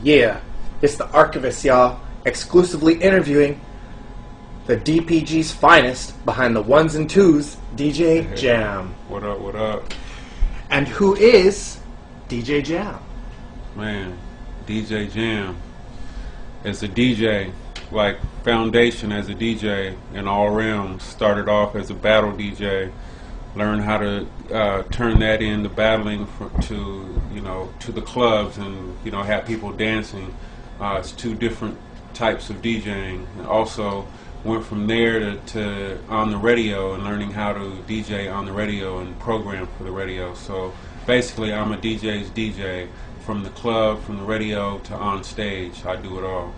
Yeah, it's the Archivest, y'all, exclusively interviewing the DPG's finest behind the ones and twos, DJ Jam. What up, what up? And who is DJ Jam? Man, DJ Jam is a DJ, like foundation as a DJ in all realms. Started off as a battle DJ, learned how to turn that into battling to the clubs and have people dancing. It's two different types of DJing. And also went from there to on the radio and learning how to DJ on the radio and program for the radio. So basically I'm a DJ's DJ, from the club, from the radio to on stage. I do it all.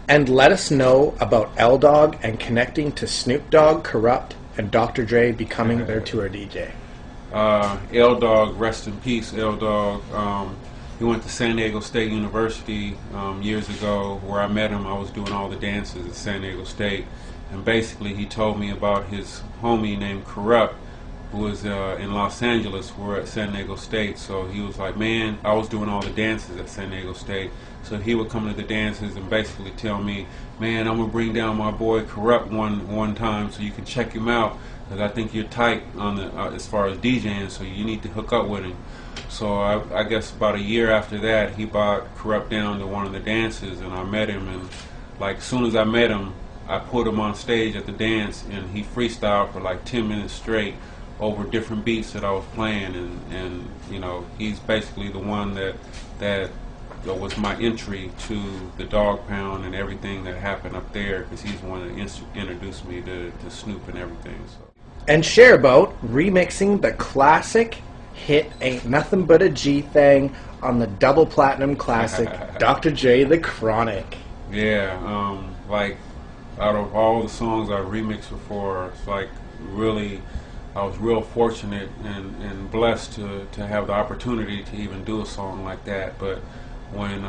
And let us know about L-Dog and connecting to Snoop Dogg, Corrupt, and Dr. Dre becoming their tour DJ. L-Dog, rest in peace, L-Dog. He went to San Diego State University years ago, where I met him. I was doing all the dances at San Diego State, and basically he told me about his homie named Corrupt, who was in Los Angeles. We're at San Diego State, so he was like, man, I was doing all the dances at San Diego State, so he would come to the dances and basically tell me, man, I'm gonna bring down my boy Corrupt one time so you can check him out, because I think you're tight on the as far as DJing, so you need to hook up with him. So I guess about a year after that, he brought Corrupt down to one of the dances, and I met him, and like as soon as I met him, I put him on stage at the dance, and he freestyled for like 10 minutes straight over different beats that I was playing, and he's basically the one that was my entry to the Dog Pound and everything that happened up there, because he's the one that introduced me to Snoop and everything. So. And share about remixing the classic hit Ain't Nothing But a G Thing on the double platinum classic Dr. J The Chronic. Yeah, like out of all the songs I remixed before, it's like really, I was real fortunate and blessed to have the opportunity to even do a song like that. But when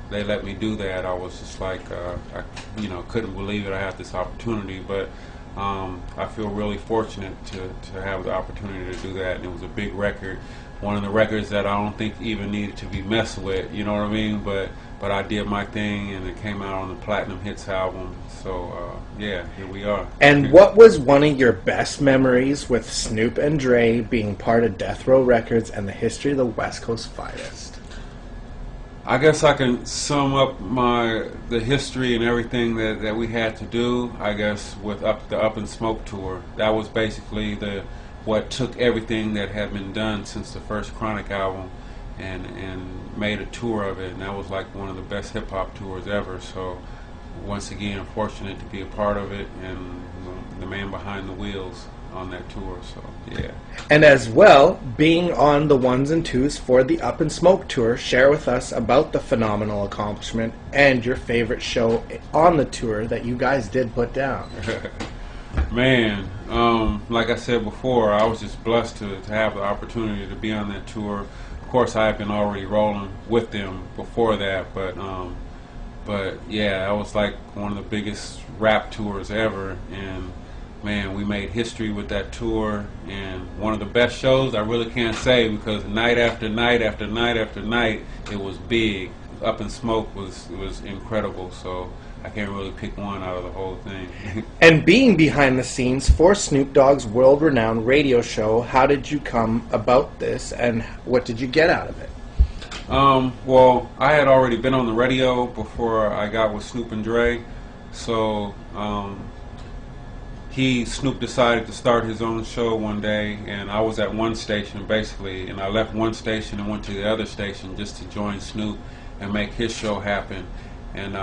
they let me do that, I was just like, I couldn't believe it. I had this opportunity, but I feel really fortunate to have the opportunity to do that. And it was a big record, one of the records that I don't think even needed to be messed with. You know what I mean? But I did my thing, and it came out on the Platinum Hits album. So yeah, here we are. And what was one of your best memories with Snoop and Dre being part of Death Row Records and the history of the West Coast finest? I guess I can sum up the history and everything that we had to do, I guess, with the Up in Smoke tour. That was basically what took everything that had been done since the first Chronic album and made a tour of it, and that was like one of the best hip-hop tours ever. So once again, fortunate to be a part of it and the man behind the wheels on that tour. So yeah. And as well, being on the ones and twos for the Up in Smoke tour, share with us about the phenomenal accomplishment and your favorite show on the tour that you guys did put down. Man, like I said before, I was just blessed to have the opportunity to be on that tour. Of course, I had been already rolling with them before that, but yeah, that was like one of the biggest rap tours ever, and man, we made history with that tour, and one of the best shows. I really can't say, because night after night after night after night, it was big. Up in Smoke was incredible, so I can't really pick one out of the whole thing. And being behind the scenes for Snoop Dogg's world-renowned radio show, how did you come about this, and what did you get out of it? Well, I had already been on the radio before I got with Snoop and Dre, so Snoop decided to start his own show one day, and I was at one station basically, and I left one station and went to the other station just to join Snoop and make his show happen. And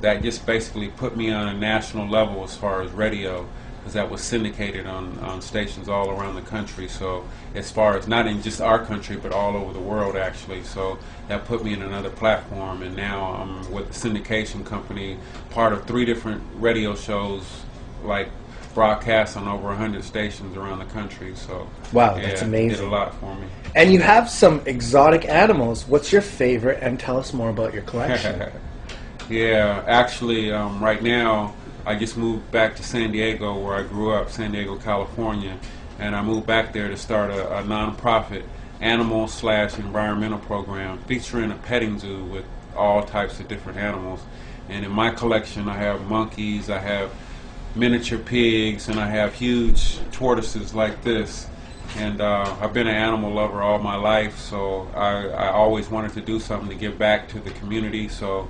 that just basically put me on a national level as far as radio, because that was syndicated on stations all around the country. So as far as not in just our country, but all over the world actually. So that put me in another platform, and now I'm with the syndication company, part of 3 different radio shows, like broadcast on over 100 stations around the country. So wow, yeah, that's amazing. Did a lot for me. And you have some exotic animals. What's your favorite? And tell us more about your collection. Yeah, actually, right now I just moved back to San Diego, where I grew up, San Diego, California, and I moved back there to start a non-profit animal/environmental program featuring a petting zoo with all types of different animals. And in my collection, I have monkeys, I have miniature pigs, and I have huge tortoises like this. And I've been an animal lover all my life, so I always wanted to do something to give back to the community. So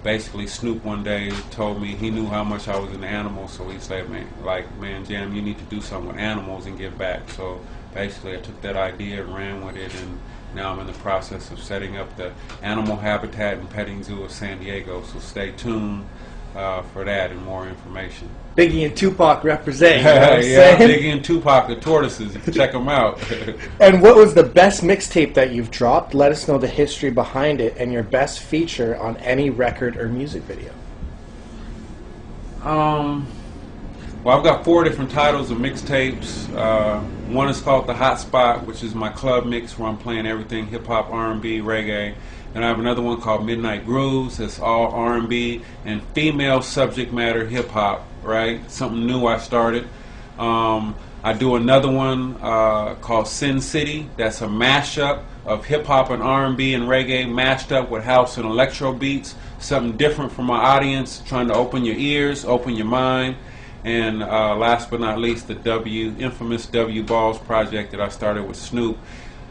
basically, Snoop one day told me he knew how much I was into animals, so he said, man, Jam, you need to do something with animals and give back. So basically, I took that idea and ran with it, and now I'm in the process of setting up the Animal Habitat and Petting Zoo of San Diego. So stay tuned for that and more information. Biggie and Tupac represent. You know what I'm Yeah, saying? Biggie and Tupac, the tortoises. Check them out. And what was the best mixtape that you've dropped? Let us know the history behind it and your best feature on any record or music video. Well, I've got 4 different titles of mixtapes. One is called The Hot Spot, which is my club mix where I'm playing everything hip-hop, R&B, reggae. And I have another one called Midnight Grooves. That's all R&B and female subject matter hip-hop, right? Something new I started. I do another one called Sin City. That's a mashup of hip-hop and R&B and reggae mashed up with house and electro beats. Something different for my audience, trying to open your ears, open your mind. And last but not least, the infamous W Balls project that I started with Snoop.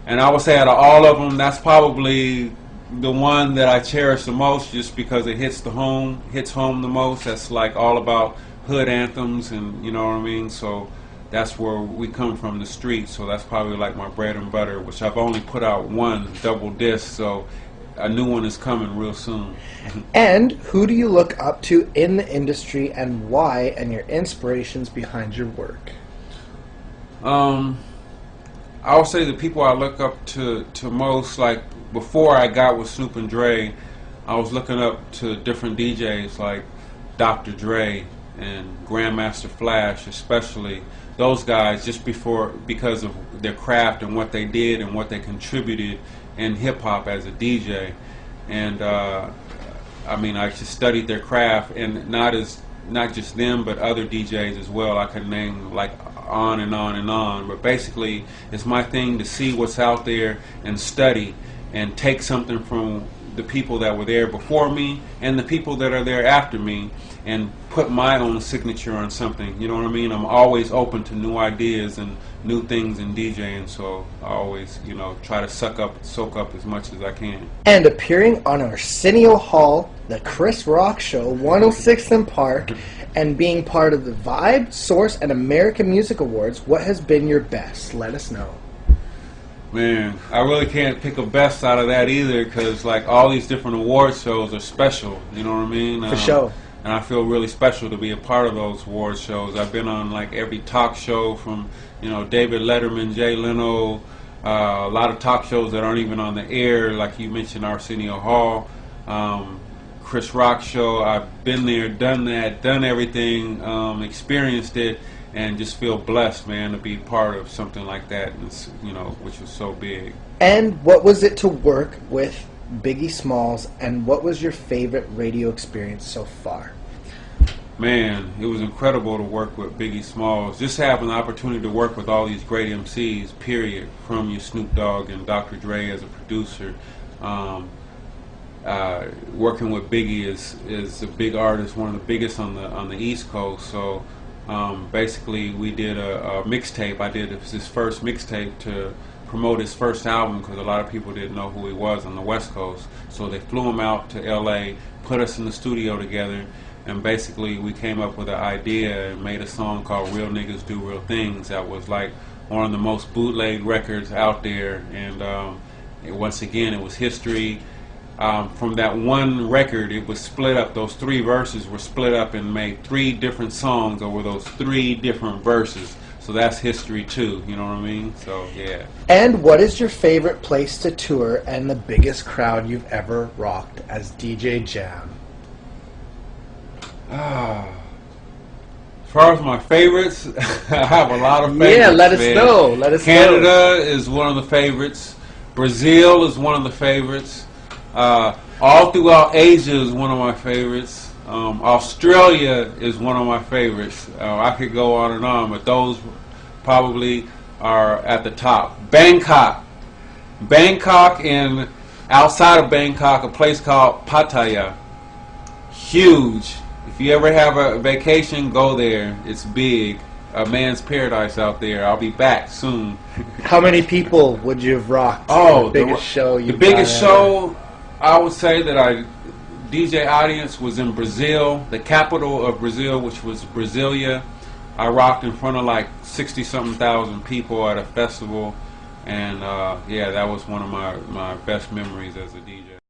And I would say out of all of them, that's probably the one that I cherish the most, just because it hits home the most. That's like all about hood anthems, and you know what I mean. So that's where we come from, the streets. So that's probably like my bread and butter, which I've only put out one double disc. So a new one is coming real soon. And who do you look up to in the industry and why, and your inspirations behind your work? I would say the people I look up to most, like before I got with Snoop and Dre, I was looking up to different DJs like Dr. Dre and Grandmaster Flash, especially those guys, just because of their craft and what they did and what they contributed in hip hop as a DJ. And I mean, I just studied their craft, and not just them, but other DJs as well. I could name like on and on and on. But basically, it's my thing to see what's out there and study and take something from the people that were there before me and the people that are there after me and put my own signature on something. You know what I mean? I'm always open to new ideas and new things in DJing, so I always, try to soak up as much as I can. And appearing on Arsenio Hall, the Chris Rock Show, 106th and Park, and being part of the Vibe, Source, and American Music Awards, what has been your best? Let us know. Man, I really can't pick a best out of that either, because like all these different award shows are special, you know what I mean? For sure. And I feel really special to be a part of those award shows. I've been on like every talk show from, David Letterman, Jay Leno, a lot of talk shows that aren't even on the air, like you mentioned, Arsenio Hall, Chris Rock Show. I've been there, done that, done everything, experienced it, and just feel blessed, man, to be part of something like that, which was so big. And what was it to work with Biggie Smalls, and what was your favorite radio experience so far? Man, it was incredible to work with Biggie Smalls. Just having the opportunity to work with all these great MCs, period, from your Snoop Dogg and Dr. Dre as a producer. Working with Biggie is a big artist, one of the biggest on the East Coast. So basically, we did a mixtape. It was his first mixtape to promote his first album, because a lot of people didn't know who he was on the West Coast. So they flew him out to LA, put us in the studio together, and basically we came up with an idea and made a song called Real Niggas Do Real Things that was like one of the most bootleg records out there. And once again, it was history. From that one record, it was split up. Those 3 verses were split up and made 3 different songs over those 3 different verses. So that's history too, you know what I mean? So, yeah. And what is your favorite place to tour and the biggest crowd you've ever rocked as DJ Jam? As far as my favorites, I have a lot of favorites. Yeah, let us know. Canada is one of the favorites. Brazil is one of the favorites. All throughout Asia is one of my favorites. Australia is one of my favorites. I could go on and on, but those probably are at the top. Bangkok and outside of Bangkok, a place called Pattaya. Huge. If you ever have a vacation, go there. It's big. A man's paradise out there. I'll be back soon. How many people would you have rocked? Oh, the biggest show the biggest show, I would say that I DJ audience was in Brazil, the capital of Brazil, which was Brasilia. I rocked in front of like 60-something thousand people at a festival, and yeah, that was one of my best memories as a DJ.